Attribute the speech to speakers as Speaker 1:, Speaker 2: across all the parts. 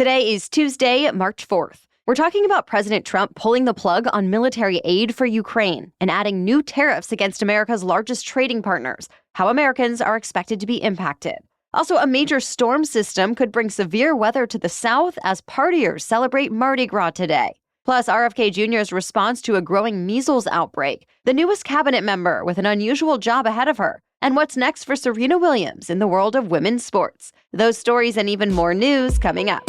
Speaker 1: Today is Tuesday, March 4th. We're talking about President Trump pulling the plug on military aid for Ukraine and adding new tariffs against America's largest trading partners, how Americans are expected to be impacted. Also, a major storm system could bring severe weather to the south as partiers celebrate Mardi Gras today. Plus, RFK Junior's response to a growing measles outbreak, the newest cabinet member with an unusual job ahead of her, and what's next for Serena Williams in the world of women's sports. Those stories and even more news coming up.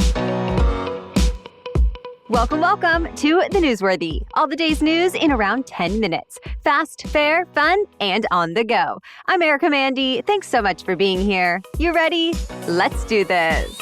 Speaker 1: Welcome to The Newsworthy. All the day's news in around 10 minutes. Fast, fair, fun, and on the go. I'm Erica Mandy. Thanks so much for being here. You ready? Let's do this.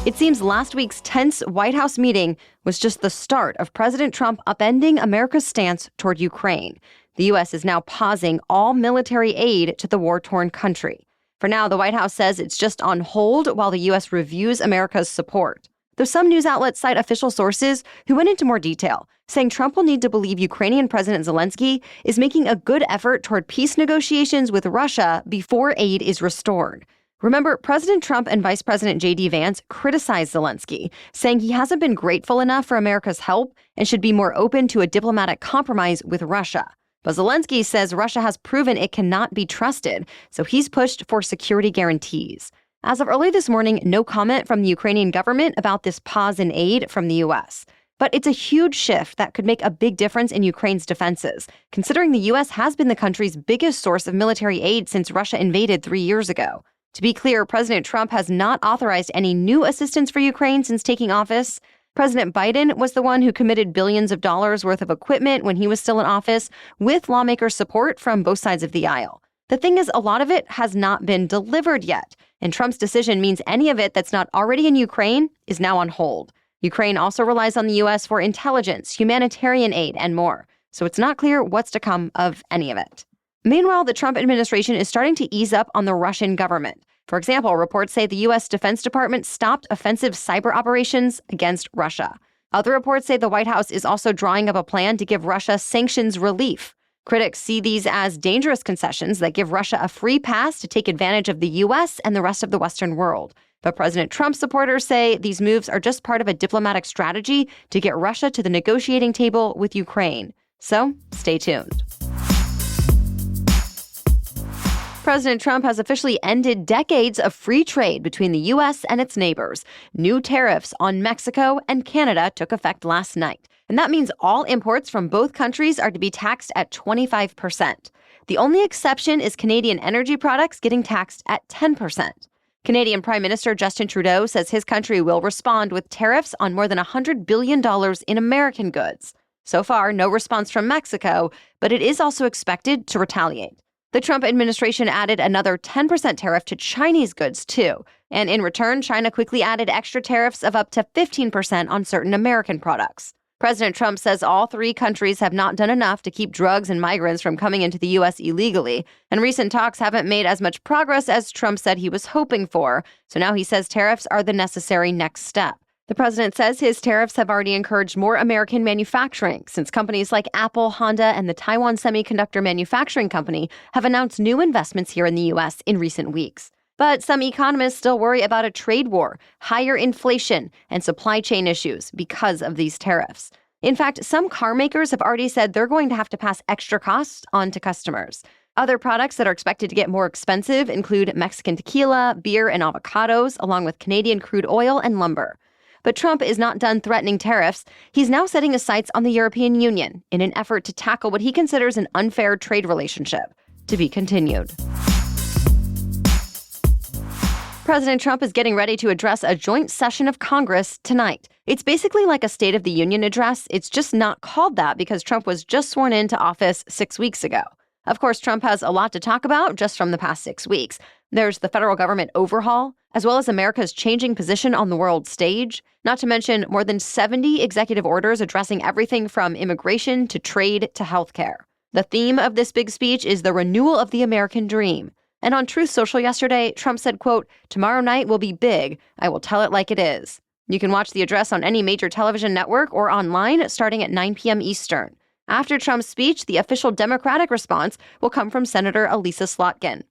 Speaker 1: It seems last week's tense White House meeting was just the start of President Trump upending America's stance toward Ukraine. The U.S. is now pausing all military aid to the war-torn country. For now, the White House says it's just on hold while the U.S. reviews America's support. Though some news outlets cite official sources who went into more detail, saying Trump will need to believe Ukrainian President Zelensky is making a good effort toward peace negotiations with Russia before aid is restored. Remember, President Trump and Vice President J.D. Vance criticized Zelensky, saying he hasn't been grateful enough for America's help and should be more open to a diplomatic compromise with Russia. But Zelensky says Russia has proven it cannot be trusted, so he's pushed for security guarantees. As of early this morning, no comment from the Ukrainian government about this pause in aid from the U.S. But it's a huge shift that could make a big difference in Ukraine's defenses, considering the U.S. has been the country's biggest source of military aid since Russia invaded 3 years ago. To be clear, President Trump has not authorized any new assistance for Ukraine since taking office. President Biden was the one who committed billions of dollars worth of equipment when he was still in office, with lawmakers' support from both sides of the aisle. The thing is, a lot of it has not been delivered yet, and Trump's decision means any of it that's not already in Ukraine is now on hold. Ukraine also relies on the U.S. for intelligence, humanitarian aid, and more, so it's not clear what's to come of any of it. Meanwhile, the Trump administration is starting to ease up on the Russian government. For example, reports say the U.S. Defense Department stopped offensive cyber operations against Russia. Other reports say the White House is also drawing up a plan to give Russia sanctions relief. Critics see these as dangerous concessions that give Russia a free pass to take advantage of the U.S. and the rest of the Western world. But President Trump supporters say these moves are just part of a diplomatic strategy to get Russia to the negotiating table with Ukraine. So, stay tuned. President Trump has officially ended decades of free trade between the U.S. and its neighbors. New tariffs on Mexico and Canada took effect last night, and that means all imports from both countries are to be taxed at 25%. The only exception is Canadian energy products getting taxed at 10%. Canadian Prime Minister Justin Trudeau says his country will respond with tariffs on more than $100 billion in American goods. So far, no response from Mexico, but it is also expected to retaliate. The Trump administration added another 10% tariff to Chinese goods, too. And in return, China quickly added extra tariffs of up to 15% on certain American products. President Trump says all three countries have not done enough to keep drugs and migrants from coming into the U.S. illegally, and recent talks haven't made as much progress as Trump said he was hoping for. So now he says tariffs are the necessary next step. The president says his tariffs have already encouraged more American manufacturing, since companies like Apple, Honda, and the Taiwan Semiconductor Manufacturing Company have announced new investments here in the U.S. in recent weeks. But some economists still worry about a trade war, higher inflation, and supply chain issues because of these tariffs. In fact, some car makers have already said they're going to have to pass extra costs on to customers. Other products that are expected to get more expensive include Mexican tequila, beer, and avocados, along with Canadian crude oil and lumber. But Trump is not done threatening tariffs. He's now setting his sights on the European Union in an effort to tackle what he considers an unfair trade relationship. To be continued. President Trump is getting ready to address a joint session of Congress tonight. It's basically like a State of the Union address. It's just not called that because Trump was just sworn into office 6 weeks ago. Of course, Trump has a lot to talk about just from the past 6 weeks. There's the federal government overhaul, as well as America's changing position on the world stage, not to mention more than 70 executive orders addressing everything from immigration to trade to healthcare. The theme of this big speech is the renewal of the American dream. And on Truth Social yesterday, Trump said, quote, "Tomorrow night will be big. I will tell it like it is." You can watch the address on any major television network or online starting at 9 p.m. Eastern. After Trump's speech, the official Democratic response will come from Senator Elisa Slotkin.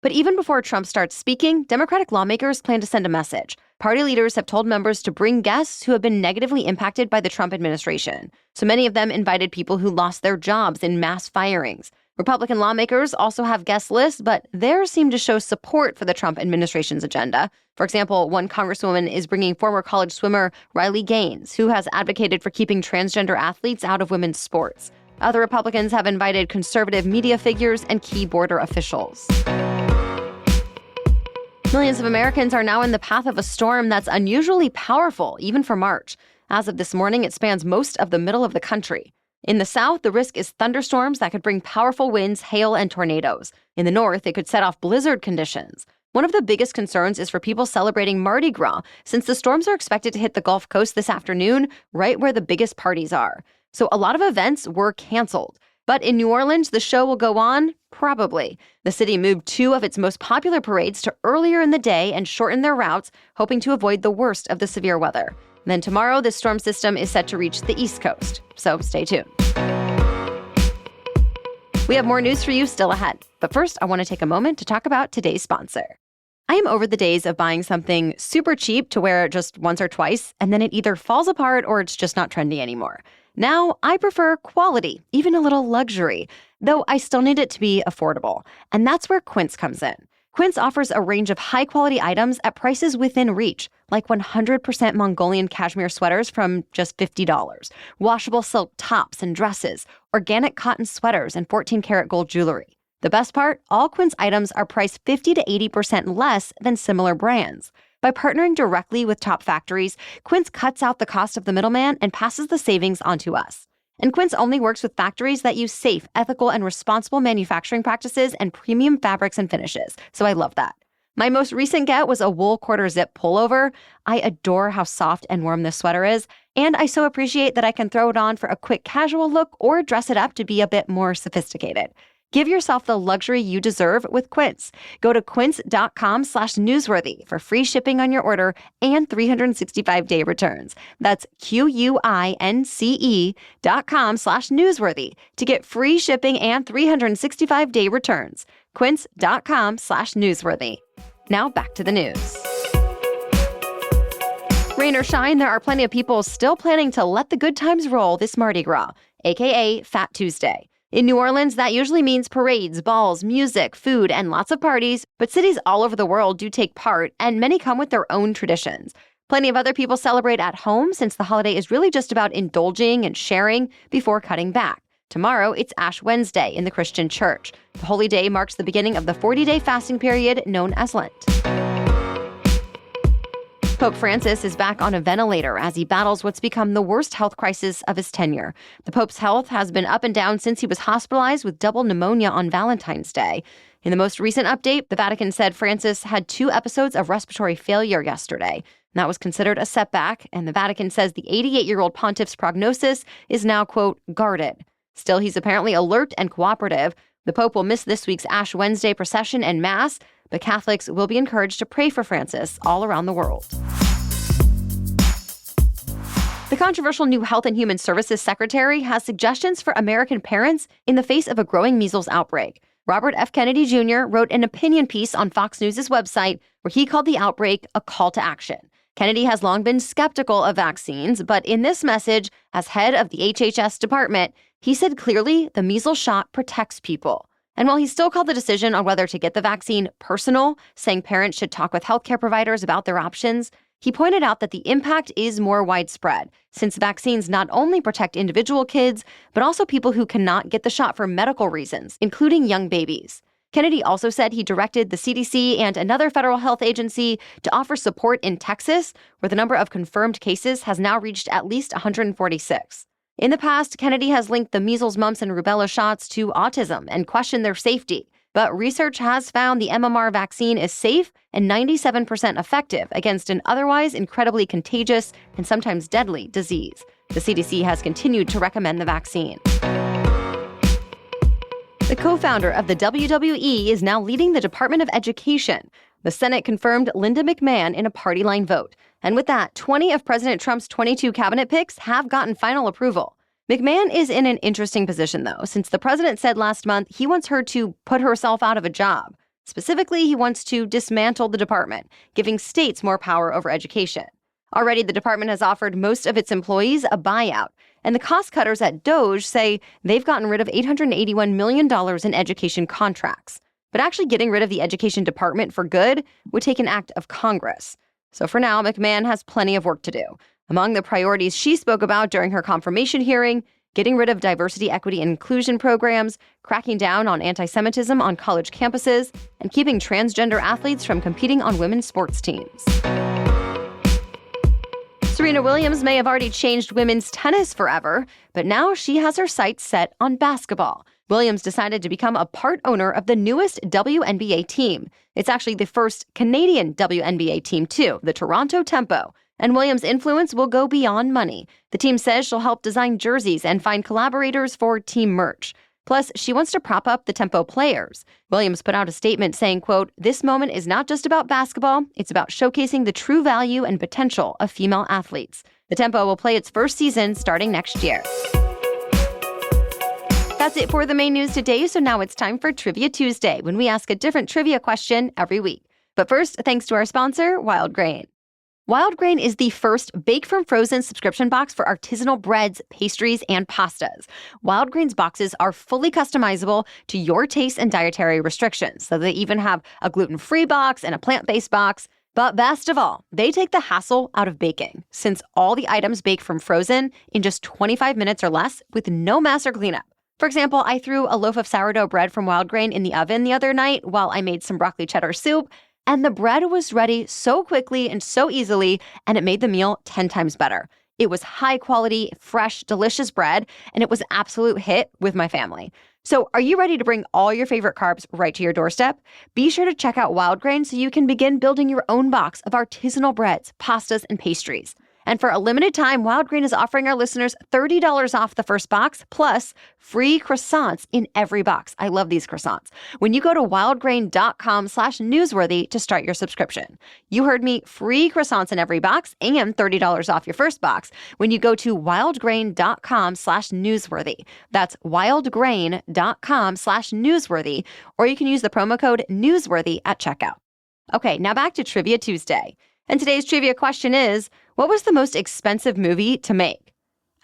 Speaker 1: But even before Trump starts speaking, Democratic lawmakers plan to send a message. Party leaders have told members to bring guests who have been negatively impacted by the Trump administration. So many of them invited people who lost their jobs in mass firings. Republican lawmakers also have guest lists, but theirs seem to show support for the Trump administration's agenda. For example, one congresswoman is bringing former college swimmer Riley Gaines, who has advocated for keeping transgender athletes out of women's sports. Other Republicans have invited conservative media figures and key border officials. Millions of Americans are now in the path of a storm that's unusually powerful, even for March. As of this morning, it spans most of the middle of the country. In the south, the risk is thunderstorms that could bring powerful winds, hail, and tornadoes. In the north, it could set off blizzard conditions. One of the biggest concerns is for people celebrating Mardi Gras, since the storms are expected to hit the Gulf Coast this afternoon, right where the biggest parties are. So a lot of events were canceled. But in New Orleans, the show will go on? Probably. The city moved 2 of its most popular parades to earlier in the day and shortened their routes, hoping to avoid the worst of the severe weather. Then tomorrow, this storm system is set to reach the East Coast. So stay tuned. We have more news for you still ahead. But first, I want to take a moment to talk about today's sponsor. I am over the days of buying something super cheap to wear just once or twice, and then it either falls apart or it's just not trendy anymore. Now, I prefer quality, even a little luxury, though I still need it to be affordable. And that's where Quince comes in. Quince offers a range of high-quality items at prices within reach, like 100% Mongolian cashmere sweaters from just $50, washable silk tops and dresses, organic cotton sweaters, and 14-karat gold jewelry. The best part? All Quince items are priced 50 to 80% less than similar brands. By partnering directly with top factories, Quince cuts out the cost of the middleman and passes the savings on to us. And Quince only works with factories that use safe, ethical, and responsible manufacturing practices and premium fabrics and finishes. So I love that. My most recent get was a wool quarter zip pullover. I adore how soft and warm this sweater is, and I so appreciate that I can throw it on for a quick casual look or dress it up to be a bit more sophisticated. Give yourself the luxury you deserve with Quince. Go to quince.com/newsworthy for free shipping on your order and 365-day returns. That's QUINCE.com/newsworthy to get free shipping and 365-day returns. Quince.com/newsworthy. Now back to the news. Rain or shine, there are plenty of people still planning to let the good times roll this Mardi Gras, aka Fat Tuesday. In New Orleans, that usually means parades, balls, music, food, and lots of parties, but cities all over the world do take part, and many come with their own traditions. Plenty of other people celebrate at home, since the holiday is really just about indulging and sharing before cutting back. Tomorrow, it's Ash Wednesday in the Christian church. The holy day marks the beginning of the 40-day fasting period known as Lent. Pope Francis is back on a ventilator as he battles what's become the worst health crisis of his tenure. The Pope's health has been up and down since he was hospitalized with double pneumonia on Valentine's Day. In the most recent update, the Vatican said Francis had 2 episodes of respiratory failure yesterday. That was considered a setback, and the Vatican says the 88-year-old pontiff's prognosis is now, quote, guarded. Still, he's apparently alert and cooperative. The Pope will miss this week's Ash Wednesday procession and Mass, but Catholics will be encouraged to pray for Francis all around the world. The controversial new Health and Human Services Secretary has suggestions for American parents in the face of a growing measles outbreak. Robert F. Kennedy Jr. wrote an opinion piece on Fox News' website where he called the outbreak a call to action. Kennedy has long been skeptical of vaccines, but in this message, as head of the HHS department, he said clearly the measles shot protects people. And while he still called the decision on whether to get the vaccine personal, saying parents should talk with healthcare providers about their options, he pointed out that the impact is more widespread, since vaccines not only protect individual kids, but also people who cannot get the shot for medical reasons, including young babies. Kennedy also said he directed the CDC and another federal health agency to offer support in Texas, where the number of confirmed cases has now reached at least 146. In the past, Kennedy has linked the measles, mumps, and rubella shots to autism and questioned their safety. But research has found the MMR vaccine is safe and 97% effective against an otherwise incredibly contagious and sometimes deadly disease. The CDC has continued to recommend the vaccine. The co-founder of the WWE is now leading the Department of Education. The Senate confirmed Linda McMahon in a party line vote. And with that, 20 of President Trump's 22 cabinet picks have gotten final approval. McMahon is in an interesting position, though, since the president said last month he wants her to put herself out of a job. Specifically, he wants to dismantle the department, giving states more power over education. Already, the department has offered most of its employees a buyout, and the cost cutters at DOJ say they've gotten rid of $881 million in education contracts. But actually getting rid of the education department for good would take an act of Congress. So for now, McMahon has plenty of work to do. Among the priorities she spoke about during her confirmation hearing, getting rid of diversity, equity, and inclusion programs, cracking down on anti-Semitism on college campuses, and keeping transgender athletes from competing on women's sports teams. Serena Williams may have already changed women's tennis forever, but now she has her sights set on basketball. Williams decided to become a part owner of the newest WNBA team. It's actually the first Canadian WNBA team, too, the Toronto Tempo. And Williams' influence will go beyond money. The team says she'll help design jerseys and find collaborators for team merch. Plus, she wants to prop up the Tempo players. Williams put out a statement saying, quote, "This moment is not just about basketball, it's about showcasing the true value and potential of female athletes." The Tempo will play its first season starting next year. That's it for the main news today, so now it's time for Trivia Tuesday, when we ask a different trivia question every week. But first, thanks to our sponsor, Wildgrain. Wildgrain is the first bake-from-frozen subscription box for artisanal breads, pastries, and pastas. Wildgrain's boxes are fully customizable to your taste and dietary restrictions, so they even have a gluten-free box and a plant-based box. But best of all, they take the hassle out of baking, since all the items bake from frozen in just 25 minutes or less with no mess or cleanup. For example, I threw a loaf of sourdough bread from Wildgrain in the oven the other night while I made some broccoli cheddar soup, and the bread was ready so quickly and so easily, and it made the meal 10 times better. It was high-quality, fresh, delicious bread, and it was an absolute hit with my family. So are you ready to bring all your favorite carbs right to your doorstep? Be sure to check out Wildgrain so you can begin building your own box of artisanal breads, pastas, and pastries. And for a limited time, Wildgrain is offering our listeners $30 off the first box, plus free croissants in every box. I love these croissants. When you go to wildgrain.com/newsworthy to start your subscription. You heard me, free croissants in every box and $30 off your first box when you go to wildgrain.com/newsworthy. That's wildgrain.com/newsworthy, or you can use the promo code newsworthy at checkout. Okay, now back to Trivia Tuesday. And today's trivia question is, what was the most expensive movie to make?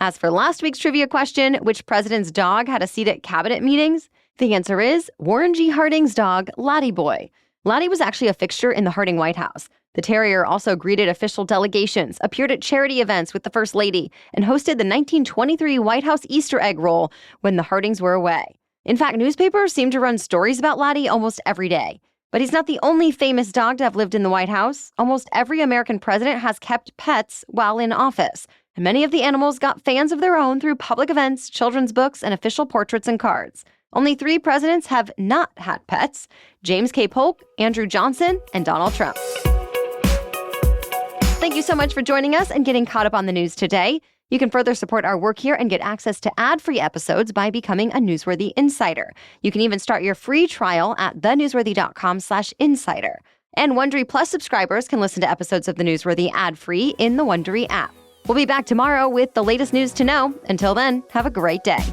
Speaker 1: As for last week's trivia question, which president's dog had a seat at cabinet meetings? The answer is Warren G. Harding's dog, Laddie Boy. Laddie was actually a fixture in the Harding White House. The terrier also greeted official delegations, appeared at charity events with the First Lady, and hosted the 1923 White House Easter egg roll when the Hardings were away. In fact, newspapers seem to run stories about Laddie almost every day. But he's not the only famous dog to have lived in the White House. Almost every American president has kept pets while in office. And many of the animals got fans of their own through public events, children's books, and official portraits and cards. Only 3 presidents have not had pets: James K. Polk, Andrew Johnson, and Donald Trump. Thank you so much for joining us and getting caught up on the news today. You can further support our work here and get access to ad-free episodes by becoming a Newsworthy Insider. You can even start your free trial at thenewsworthy.com/insider. And Wondery Plus subscribers can listen to episodes of The Newsworthy ad-free in the Wondery app. We'll be back tomorrow with the latest news to know. Until then, have a great day.